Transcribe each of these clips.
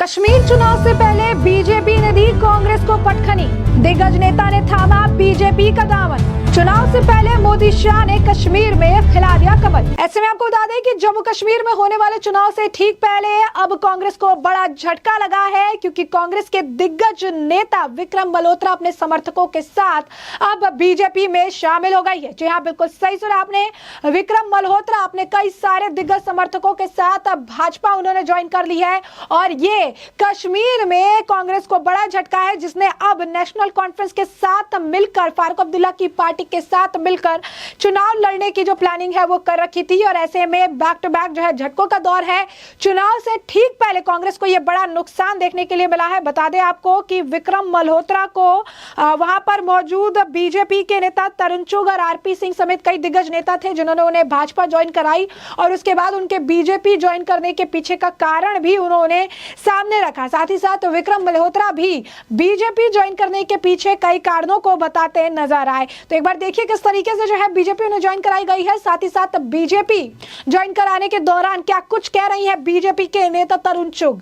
कश्मीर चुनाव से पहले बीजेपी ने दी कांग्रेस को पटखनी, दिग्गज नेता ने थामा बीजेपी का दामन। चुनाव से पहले मोदी शाह ने कश्मीर में खिला दिया कमल। ऐसे में आपको बता दें कि जम्मू कश्मीर में होने वाले चुनाव से ठीक पहले अब कांग्रेस को बड़ा झटका लगा है, क्योंकि कांग्रेस के दिग्गज नेता विक्रम मल्होत्रा अपने समर्थकों के साथ अब बीजेपी में शामिल हो गई है। जी हाँ, बिल्कुल सही सुना आपने। विक्रम मल्होत्रा अपने कई सारे दिग्गज समर्थकों के साथ अब भाजपा उन्होंने ज्वाइन कर ली है, और ये कश्मीर में कांग्रेस को बड़ा झटका है, जिसने अब नेशनल कॉन्फ्रेंस के साथ मिलकर फारूक अब्दुल्ला की पार्टी के साथ मिलकर चुनाव लड़ने की जो प्लानिंग है वो कर रखी थी। और ऐसे में बैक टू बैक जो है झटकों का दौर है। चुनाव से ठीक पहले कांग्रेस को ये बड़ा नुकसान देखने के लिए मिला है। बता दें आपको कि विक्रम मल्होत्रा को वहां पर मौजूद बीजेपी के नेता तरुण चुग और आरपी सिंह समेत कई दिग्गज नेता थे, जिन्होंने उन्हें भाजपा ज्वाइन कराई, और उसके बाद उनके बीजेपी ज्वाइन करने के पीछे का कारण भी उन्होंने सामने रखा। साथ ही साथ विक्रम मल्होत्रा भी बीजेपी ज्वाइन करने के पीछे कई कारणों को बताते नजर आए। तो एक बार देखिए किस तरीके से जो है बीजेपी उन्हें ज्वाइन कराई गई है। साथ ही साथ बीजेपी ज्वाइन कराने के दौरान क्या कुछ कह रही है बीजेपी के नेता तरुण चुग।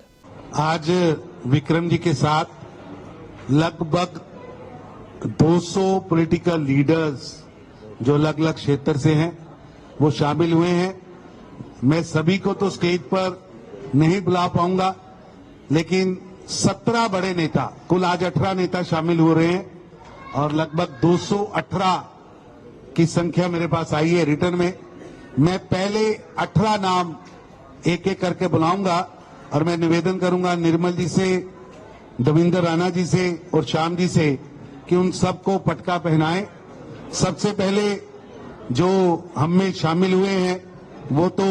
आज विक्रम जी के साथ लगभग 200 पॉलिटिकल लीडर्स जो अलग अलग क्षेत्र से हैं वो शामिल हुए हैं। मैं सभी को तो स्टेज पर नहीं बुला पाऊंगा, लेकिन 17 बड़े नेता, कुल आज 18 नेता शामिल हो रहे हैं, और लगभग 218 की संख्या मेरे पास आई है रिटर्न में। मैं पहले 18 नाम एक एक करके बुलाऊंगा, और मैं निवेदन करूंगा निर्मल जी से, देवेंद्र राणा जी से और श्याम जी से कि उन सबको पटका पहनाएं। सबसे पहले जो हम में शामिल हुए हैं वो तो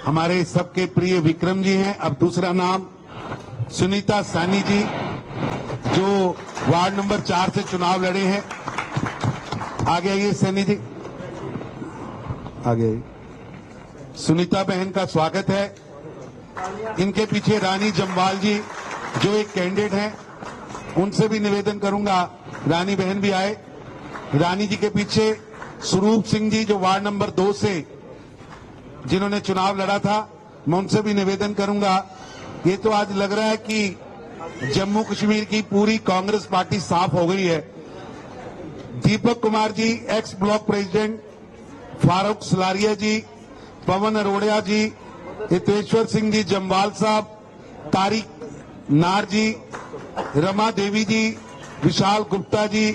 हमारे सबके प्रिय विक्रम जी हैं। अब दूसरा नाम सुनीता सानी जी, जो वार्ड नंबर 4 से चुनाव लड़े हैं। आगे आइए सैनी जी, आगे आइए। सुनीता बहन का स्वागत है। इनके पीछे रानी जम्वाल जी जो एक कैंडिडेट हैं, उनसे भी निवेदन करूंगा रानी बहन भी आए। रानी जी के पीछे स्वरूप सिंह जी जो वार्ड नंबर 2 से जिन्होंने चुनाव लड़ा था, मैं उनसे भी निवेदन करूंगा। ये तो आज लग रहा है कि जम्मू कश्मीर की पूरी कांग्रेस पार्टी साफ हो गई है। Deepak Kumar ji ex block president, Farooq Salaria ji, Pawan Arora ji, Hiteshwar Singh ji Jamwal साहब, तारिक नार जी, रमा देवी जी, विशाल गुप्ता जी,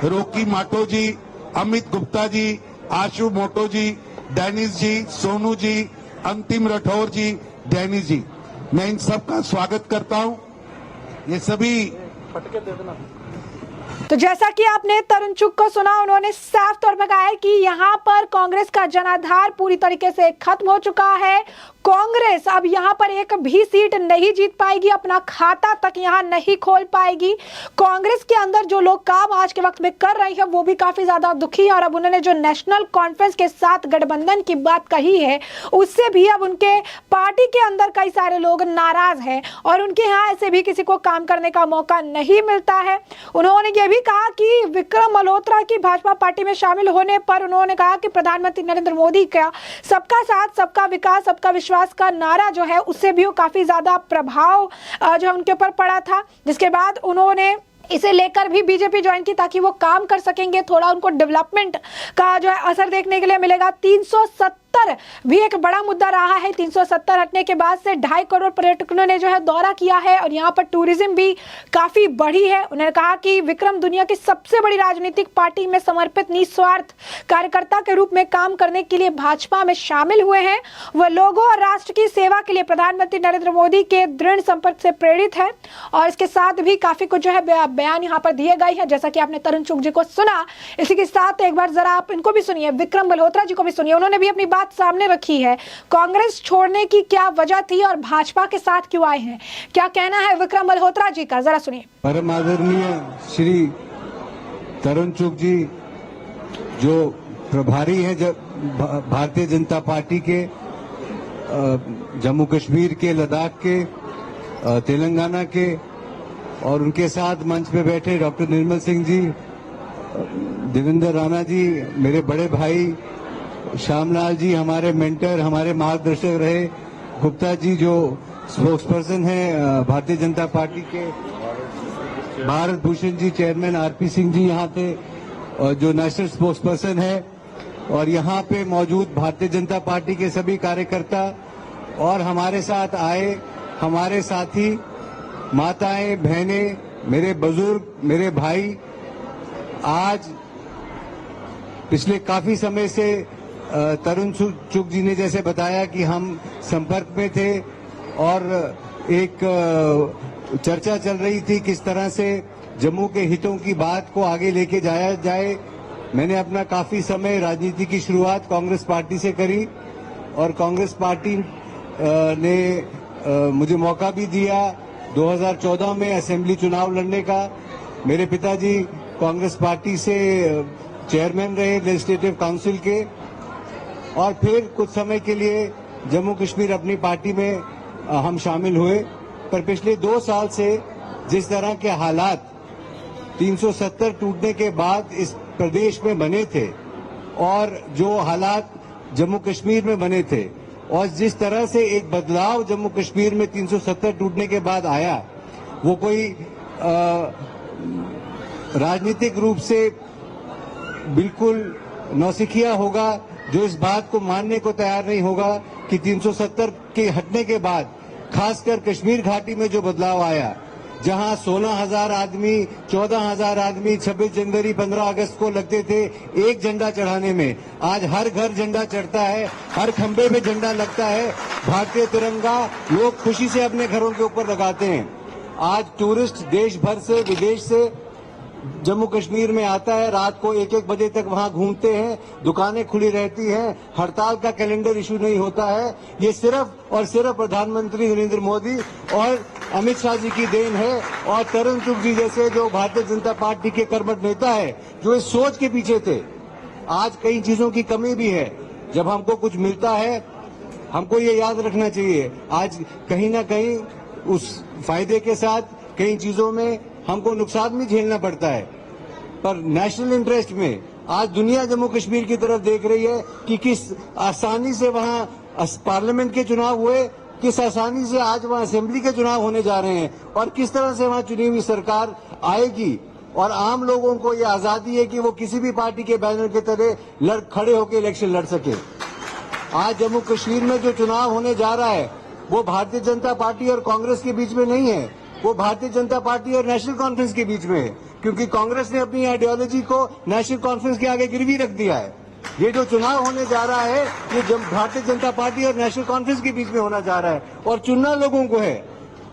रोकी माटो जी, अमित गुप्ता जी, आशु मोटो जी, डैनिस जी, सोनू जी, अंतिम राठौर जी, डैनिस जी, मैं इन सबका स्वागत करता हूं। ये सभी तो जैसा कि आपने तरुण चुग को सुना, उन्होंने साफ तौर पर कहा है कि यहाँ पर कांग्रेस का जनाधार पूरी तरीके से खत्म हो चुका है। कांग्रेस अब यहाँ पर एक भी सीट नहीं जीत पाएगी, अपना खाता तक यहाँ नहीं खोल पाएगी। कांग्रेस के अंदर जो लोग काम आज के वक्त में कर रही है वो भी काफी ज्यादा दुखी है, और अब उन्होंने जो नेशनल कॉन्फ्रेंस के साथ गठबंधन की बात कही है उससे भी अब उनके पार्टी के अंदर कई सारे लोग नाराज हैं, और उनके यहाँ ऐसे भी किसी को काम करने का मौका नहीं मिलता है। उन्होंने ये भी कहा कि विक्रम मल्होत्रा की भाजपा पार्टी में शामिल होने पर उन्होंने कहा कि प्रधानमंत्री नरेंद्र मोदी का सबका साथ सबका विकास सबका विश्वास का नारा जो है उससे भी काफी ज्यादा प्रभाव जो उनके ऊपर पड़ा था, जिसके बाद उन्होंने इसे लेकर भी बीजेपी ज्वाइन की ताकि वो काम कर सकेंगे, थोड़ा उनको डेवलपमेंट का जो है असर देखने के लिए मिलेगा। 370 भी एक बड़ा मुद्दा रहा है। 370 हटने के बाद से 2.5 करोड़ पर्यटकों ने जो है दौरा किया है, और यहाँ पर टूरिज्म भी काफी बढ़ी है। उन्होंने कहा कि विक्रम दुनिया की सबसे बड़ी राजनीतिक पार्टी में समर्पित निस्वार्थ कार्यकर्ता के रूप में काम करने के लिए भाजपा में शामिल हुए हैं। वह लोगों और राष्ट्र की सेवा के लिए प्रधानमंत्री नरेंद्र मोदी के दृढ़ संपर्क से प्रेरित है, और इसके साथ भी काफी कुछ जो है बयान यहाँ पर दिए गए हैं, जैसा कि आपने तरुण चुग जी को सुना। इसी के साथ एक बार जरा आप इनको भी सुनिए, विक्रम मल्होत्रा जी को भी सुनिए। उन्होंने भी अपनी बात सामने रखी है, कांग्रेस छोड़ने की क्या वजह थी और भाजपा के साथ क्यों आए हैं, क्या कहना है विक्रम मल्होत्रा जी का, जरा सुनिए। परम आदरणीय श्री तरुण चुग जी जो प्रभारी हैं भारतीय जनता पार्टी के जम्मू कश्मीर के, लद्दाख के, तेलंगाना के, और उनके साथ मंच पे बैठे डॉक्टर निर्मल सिंह जी, देवेंद्र राणा जी, मेरे बड़े भाई श्यामलाल जी, हमारे मेंटर, हमारे मार्गदर्शक रहे, गुप्ता जी जो स्पोक्सपर्सन हैं भारतीय जनता पार्टी के भारत भूषण जी, चेयरमैन आरपी सिंह जी यहाँ थे, और जो नेशनल स्पोक्सपर्सन है, और यहाँ पे मौजूद भारतीय जनता पार्टी के सभी कार्यकर्ता और हमारे साथ आए हमारे साथी, माताएं, बहनें, मेरे बुजुर्ग, मेरे भाई। आज पिछले काफी समय से तरुण चुग जी ने जैसे बताया कि हम संपर्क में थे और एक चर्चा चल रही थी किस तरह से जम्मू के हितों की बात को आगे लेके जाया जाए। मैंने अपना काफी समय राजनीति की शुरुआत कांग्रेस पार्टी से करी और कांग्रेस पार्टी ने मुझे मौका भी दिया 2014 में असेंबली चुनाव लड़ने का। मेरे पिताजी कांग्रेस पार्टी से चेयरमैन रहे लेजिस्लेटिव काउंसिल के, और फिर कुछ समय के लिए जम्मू कश्मीर अपनी पार्टी में हम शामिल हुए। पर पिछले 2 साल से जिस तरह के हालात 370 टूटने के बाद इस प्रदेश में बने थे और जो हालात जम्मू कश्मीर में बने थे और जिस तरह से एक बदलाव जम्मू कश्मीर में 370 टूटने के बाद आया, वो कोई राजनीतिक रूप से बिल्कुल नौसिखिया होगा जो इस बात को मानने को तैयार नहीं होगा कि 370 के हटने के बाद खासकर कश्मीर घाटी में जो बदलाव आया, जहां 16,000 आदमी, 14,000 आदमी 26 जनवरी 15 अगस्त को लगते थे एक झंडा चढ़ाने में, आज हर घर झंडा चढ़ता है, हर खंबे में झंडा लगता है, भारतीय तिरंगा लोग खुशी से अपने घरों के ऊपर लगाते हैं। आज टूरिस्ट देश भर से, विदेश से जम्मू कश्मीर में आता है, रात को 1-1 बजे तक वहां घूमते हैं, दुकानें खुली रहती हैं, हड़ताल का कैलेंडर इशू नहीं होता है। ये सिर्फ और सिर्फ प्रधानमंत्री नरेंद्र मोदी और अमित शाह जी की देन है और तरुण चुग जी जैसे जो भारतीय जनता पार्टी के कर्मठ नेता है जो इस सोच के पीछे थे। आज कई चीजों की कमी भी है। जब हमको कुछ मिलता है हमको ये याद रखना चाहिए, आज कहीं ना कहीं उस फायदे के साथ कई चीजों में हमको नुकसान भी झेलना पड़ता है। पर नेशनल इंटरेस्ट में आज दुनिया जम्मू कश्मीर की तरफ देख रही है कि किस आसानी से वहां पार्लियामेंट के चुनाव हुए, किस आसानी से आज वहां असेंबली के चुनाव होने जा रहे हैं और किस तरह से वहां चुनी हुई सरकार आएगी और आम लोगों को ये आजादी है कि वो किसी भी पार्टी के बैनर के तले खड़े होकर इलेक्शन लड़ सके। आज जम्मू कश्मीर में जो चुनाव होने जा रहा है वो भारतीय जनता पार्टी और कांग्रेस के बीच में नहीं है, वो भारतीय जनता पार्टी और नेशनल कॉन्फ्रेंस के बीच में है, क्योंकि कांग्रेस ने अपनी आइडियोलॉजी को नेशनल कॉन्फ्रेंस के आगे गिरवी रख दिया है। ये जो चुनाव होने जा रहा है ये भारतीय जनता पार्टी और नेशनल कॉन्फ्रेंस के बीच में होना जा रहा है और चुनना लोगों को है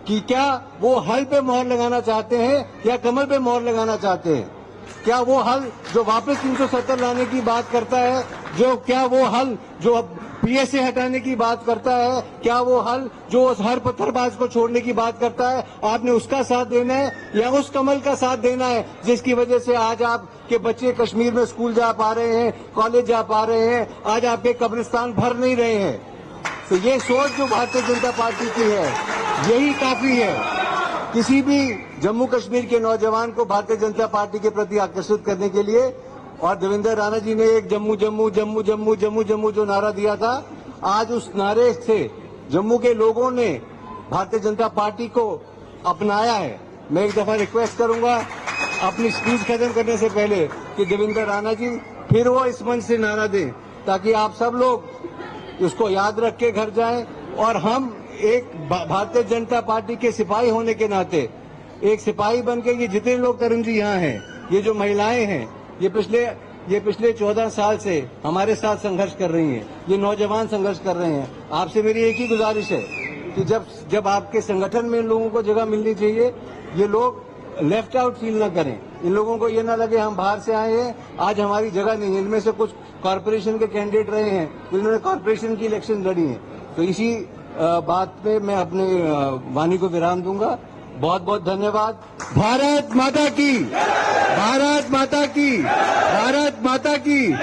कि क्या वो हल पे मोहर लगाना चाहते हैं या कमल पे मोहर लगाना चाहते हैं। क्या वो हल जो वापस 370 लाने की बात करता है, क्या वो हल जो पीएसए हटाने की बात करता है, क्या वो हल जो हर पत्थरबाज को छोड़ने की बात करता है, आपने उसका साथ देना है या उस कमल का साथ देना है जिसकी वजह से आज आपके बच्चे कश्मीर में स्कूल जा पा रहे हैं, कॉलेज जा पा रहे हैं, आज आपके कब्रिस्तान भर नहीं रहे हैं। तो ये सोच जो भारतीय जनता पार्टी की है यही काफी है किसी भी जम्मू कश्मीर के नौजवान को भारतीय जनता पार्टी के प्रति आकर्षित करने के लिए। और देवेंद्र राणा जी ने एक जम्मू जम्मू जम्मू जम्मू जम्मू जम्मू जो नारा दिया था, आज उस नारे से जम्मू के लोगों ने भारतीय जनता पार्टी को अपनाया है। मैं एक दफा रिक्वेस्ट करूंगा अपनी स्पीच खत्म करने से पहले कि देवेंद्र राणा जी फिर वो इस मंच से नारा दें ताकि आप सब लोग उसको याद रख के घर जाएं और हम एक भारतीय जनता पार्टी के सिपाही होने के नाते एक सिपाही बनके ये जितने लोग तरुण जी यहाँ हैं, ये जो महिलाएं हैं, ये पिछले 14 साल से हमारे साथ संघर्ष कर रही हैं, ये नौजवान संघर्ष कर रहे हैं। आपसे मेरी एक ही गुजारिश है कि जब आपके संगठन में इन लोगों को जगह मिलनी चाहिए, ये लोग लेफ्ट आउट फील न करें, इन लोगों को ये ना लगे हम बाहर से आए हैं आज हमारी जगह नहीं है। इनमें से कुछ कॉर्पोरेशन के कैंडिडेट रहे हैं, इन्होंने कॉर्पोरेशन की इलेक्शन लड़ी है। तो इसी बात पे मैं अपने वाणी को विराम दूंगा। बहुत बहुत धन्यवाद। भारत माता की, भारत माता की, भारत माता की।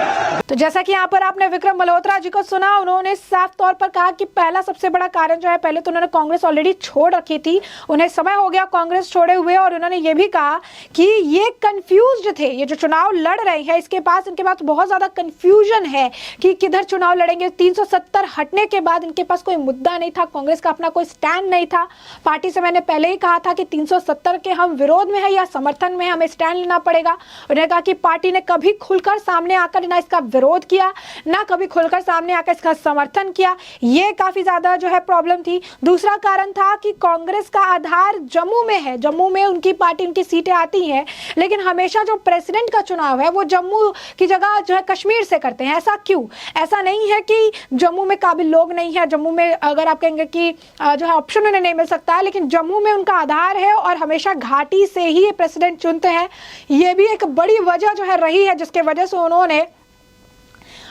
तो जैसा कि यहाँ पर आपने विक्रम मल्होत्रा जी को सुना, उन्होंने साफ तौर पर कहा कि पहला सबसे बड़ा कारण जो है, पहले तो उन्होंने कांग्रेस ऑलरेडी छोड़ रखी थी, उन्हें समय हो गया कांग्रेस छोड़े हुए, और उन्होंने ये भी कहा कि ये कंफ्यूज्ड थे, ये जो चुनाव लड़ रहे हैं इसके पास, इनके पास बहुत ज्यादा कंफ्यूजन है कि किधर चुनाव लड़ेंगे। 370 हटने के बाद इनके पास कोई मुद्दा नहीं था, कांग्रेस का अपना कोई स्टैंड नहीं था। पार्टी से मैंने पहले ही कहा था कि 370 के हम विरोध में है या समर्थन में, हमें स्टैंड लेना पड़ेगा। उन्होंने कहा कि पार्टी ने कभी खुलकर सामने आकर ना इसका विरोध किया, ना कभी खुलकर सामने आकर इसका समर्थन किया। ये काफी ज्यादा जो है प्रॉब्लम थी। दूसरा कारण था कि कांग्रेस का आधार जम्मू में है, जम्मू में उनकी पार्टी, उनकी सीटें आती हैं, लेकिन हमेशा जो प्रेसिडेंट का चुनाव है वो जम्मू की जगह जो है कश्मीर से करते हैं। ऐसा क्यों? ऐसा नहीं है कि जम्मू में काबिल लोग नहीं है, जम्मू में अगर आप कहेंगे कि जो है ऑप्शन उन्हें नहीं मिल सकता है, लेकिन जम्मू में उनका आधार है और हमेशा घाटी से ही ये प्रेसिडेंट चुनते हैं। ये भी एक बड़ी वजह जो है रही है जिसके वजह से उन्होंने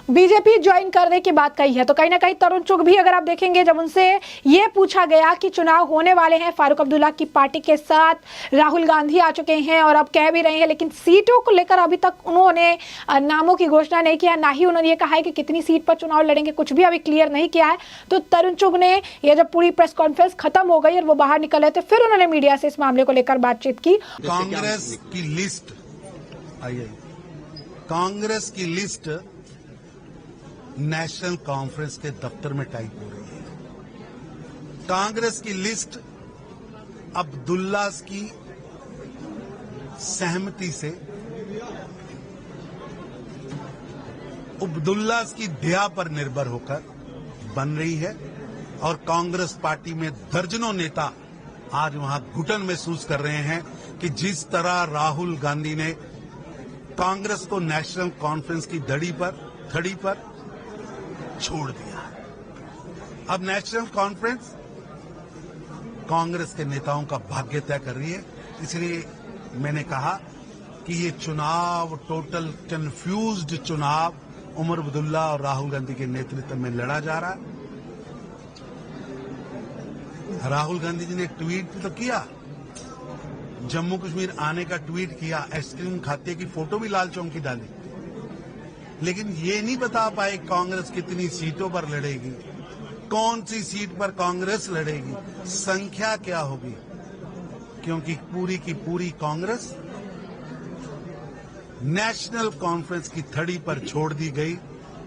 बीजेपी ज्वाइन करने की बात कही है। तो कहीं ना कहीं तरुण चुग भी, अगर आप देखेंगे, जब उनसे ये पूछा गया कि चुनाव होने वाले हैं फारूक अब्दुल्ला की पार्टी के साथ, राहुल गांधी आ चुके हैं और अब कह भी रहे हैं, लेकिन सीटों को लेकर अभी तक उन्होंने नामों की घोषणा नहीं किया, ना ही उन्होंने ये कहा है कि कितनी सीट पर चुनाव लड़ेंगे, कुछ भी अभी क्लियर नहीं किया है। तो तरुण चुग ने ये जब पूरी प्रेस कॉन्फ्रेंस खत्म हो गई और वो बाहर निकले थे, फिर उन्होंने मीडिया से इस मामले को लेकर बातचीत की। कांग्रेस की लिस्ट आइए, कांग्रेस की लिस्ट नेशनल कॉन्फ्रेंस के दफ्तर में टाइप हो रही है। कांग्रेस की लिस्ट अब्दुल्ला की सहमति से, अब्दुल्ला की दया पर निर्भर होकर बन रही है, और कांग्रेस पार्टी में दर्जनों नेता आज वहां घुटन महसूस कर रहे हैं कि जिस तरह राहुल गांधी ने कांग्रेस को नेशनल कॉन्फ्रेंस की धड़ी पर छोड़ दिया। अब नेशनल कॉन्फ्रेंस कांग्रेस के नेताओं का भाग्य तय कर रही है। इसलिए मैंने कहा कि ये चुनाव टोटल कंफ्यूज्ड चुनाव उमर अब्दुल्ला और राहुल गांधी के नेतृत्व में लड़ा जा रहा है। राहुल गांधी जी ने एक ट्वीट तो किया, जम्मू कश्मीर आने का ट्वीट किया, आइसक्रीम खाते की फोटो भी लाल चौक की डाली, लेकिन ये नहीं बता पाए कांग्रेस कितनी सीटों पर लड़ेगी, कौन सी सीट पर कांग्रेस लड़ेगी, संख्या क्या होगी, क्योंकि पूरी की पूरी कांग्रेस नेशनल कॉन्फ्रेंस की धड़ी पर छोड़ दी गई।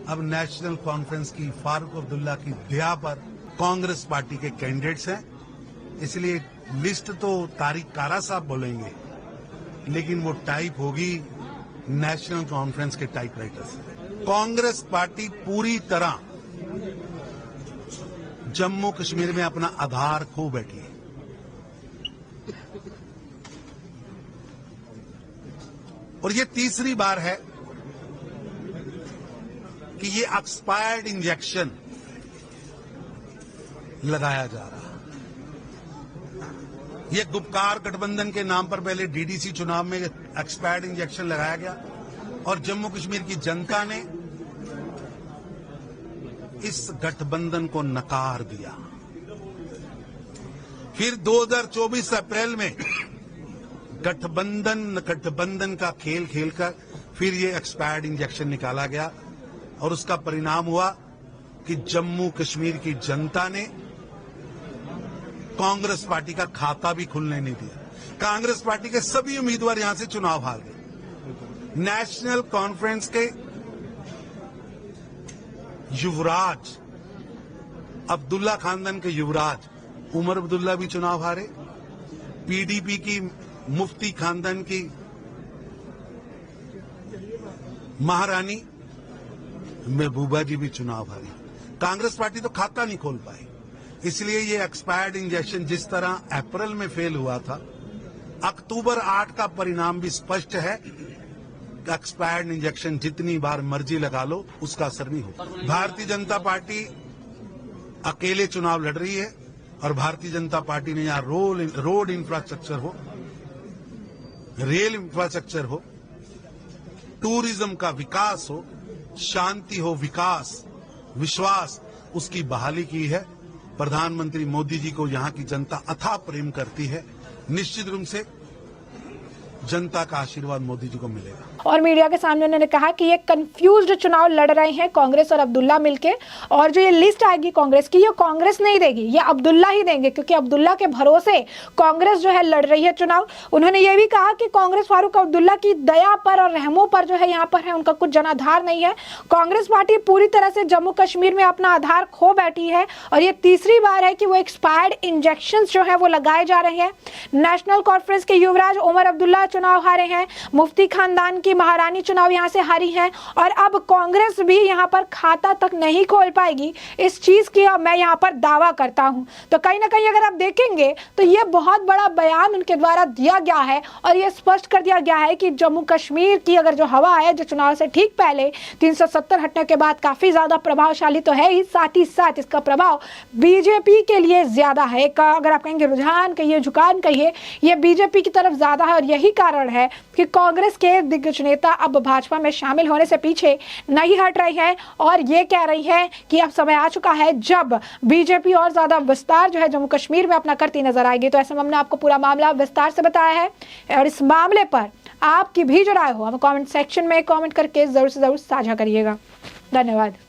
अब नेशनल कॉन्फ्रेंस की फारूक अब्दुल्ला की दया पर कांग्रेस पार्टी के कैंडिडेट्स हैं। इसलिए लिस्ट तो तारिक कारा साहब बोलेंगे, लेकिन वो टाइप होगी नेशनल कॉन्फ्रेंस के टाइपराइटर से। कांग्रेस पार्टी पूरी तरह जम्मू कश्मीर में अपना आधार खो बैठी है। और ये तीसरी बार है कि ये एक्सपायर्ड इंजेक्शन लगाया जा रहा है। ये गुपकार गठबंधन के नाम पर पहले डीडीसी चुनाव में एक्सपायर्ड इंजेक्शन लगाया गया और जम्मू कश्मीर की जनता ने इस गठबंधन को नकार दिया। फिर 2024 अप्रैल में गठबंधन का खेल खेलकर फिर ये एक्सपायर्ड इंजेक्शन निकाला गया और उसका परिणाम हुआ कि जम्मू कश्मीर की जनता ने कांग्रेस पार्टी का खाता भी खुलने नहीं दिया। कांग्रेस पार्टी के सभी उम्मीदवार यहां से चुनाव हार गए। नेशनल कॉन्फ्रेंस के युवराज, अब्दुल्ला खानदान के युवराज उमर अब्दुल्ला भी चुनाव हारे। पीडीपी की मुफ्ती खानदान की महारानी महबूबा जी भी चुनाव हारी। कांग्रेस पार्टी तो खाता नहीं खोल पाई। इसलिए ये एक्सपायर्ड इंजेक्शन जिस तरह अप्रैल में फेल हुआ था, अक्टूबर 8 का परिणाम भी स्पष्ट है कि एक्सपायर्ड इंजेक्शन जितनी बार मर्जी लगा लो उसका असर नहीं होगा। भारतीय जनता पार्टी अकेले चुनाव लड़ रही है और भारतीय जनता पार्टी ने यहां रोड इंफ्रास्ट्रक्चर हो, रेल इंफ्रास्ट्रक्चर हो, टूरिज्म का विकास हो, शांति हो, विकास, विश्वास, उसकी बहाली की है प्रधानमंत्री मोदी जी को यहाँ की जनता अथाह प्रेम करती है। निश्चित रूप से जनता का आशीर्वाद मोदी जी को मिलेगा। और मीडिया के सामने उन्होंने कहा कि ये कंफ्यूज्ड चुनाव लड़ रहे हैं कांग्रेस और अब्दुल्ला मिलके, और जो ये लिस्ट आएगी कांग्रेस की, ये कांग्रेस नहीं देगी, ये अब्दुल्ला ही देंगे, क्योंकि अब्दुल्ला के भरोसे कांग्रेस जो है लड़ रही है चुनाव। उन्होंने ये भी कहा कि कांग्रेस फारूक अब्दुल्ला की दया पर और रहमों पर जो है यहाँ पर है, उनका कुछ जनाधार नहीं है। कांग्रेस पार्टी पूरी तरह से जम्मू कश्मीर में अपना आधार खो बैठी है, और ये तीसरी बार है कि वो एक्सपायर्ड इंजेक्शन जो है वो लगाए जा रहे हैं। नेशनल कॉन्फ्रेंस के युवराज उमर अब्दुल्ला चुनाव हारे हैं, मुफ्ती खानदान की महारानी चुनाव यहां से हारी हैं, और अब कांग्रेस भी यहां पर खाता तक नहीं खोल पाएगी इस चीज की मैं यहां पर दावा करता हूं। तो कहीं ना कहीं अगर आप देखेंगे तो ये बहुत बड़ा बयान उनके द्वारा दिया गया है, और ये स्पष्ट कर दिया गया है कि जम्मू कश्मीर की अगर जो हवा है, जो चुनाव से ठीक पहले 370 हटने के बाद काफी ज्यादा प्रभावशाली तो है ही साथ इसका प्रभाव बीजेपी के लिए ज्यादा है। अगर आप कहेंगे रुझान कहिए, झुकान कहिए, ये बीजेपी की तरफ ज्यादा है, और यही कारण है कि कांग्रेस के दिग्गज नेता अब भाजपा में शामिल होने से पीछे नहीं हट रही है, और ये कह रही है कि अब समय आ चुका है जब बीजेपी और ज्यादा विस्तार जो है जम्मू कश्मीर में अपना करती नजर आएगी। तो ऐसे में हमने आपको पूरा मामला विस्तार से बताया है, और इस मामले पर आपकी भी जो राय हो हमें कमेंट सेक्शन में कमेंट करके जरूर से जरूर साझा करिएगा। धन्यवाद।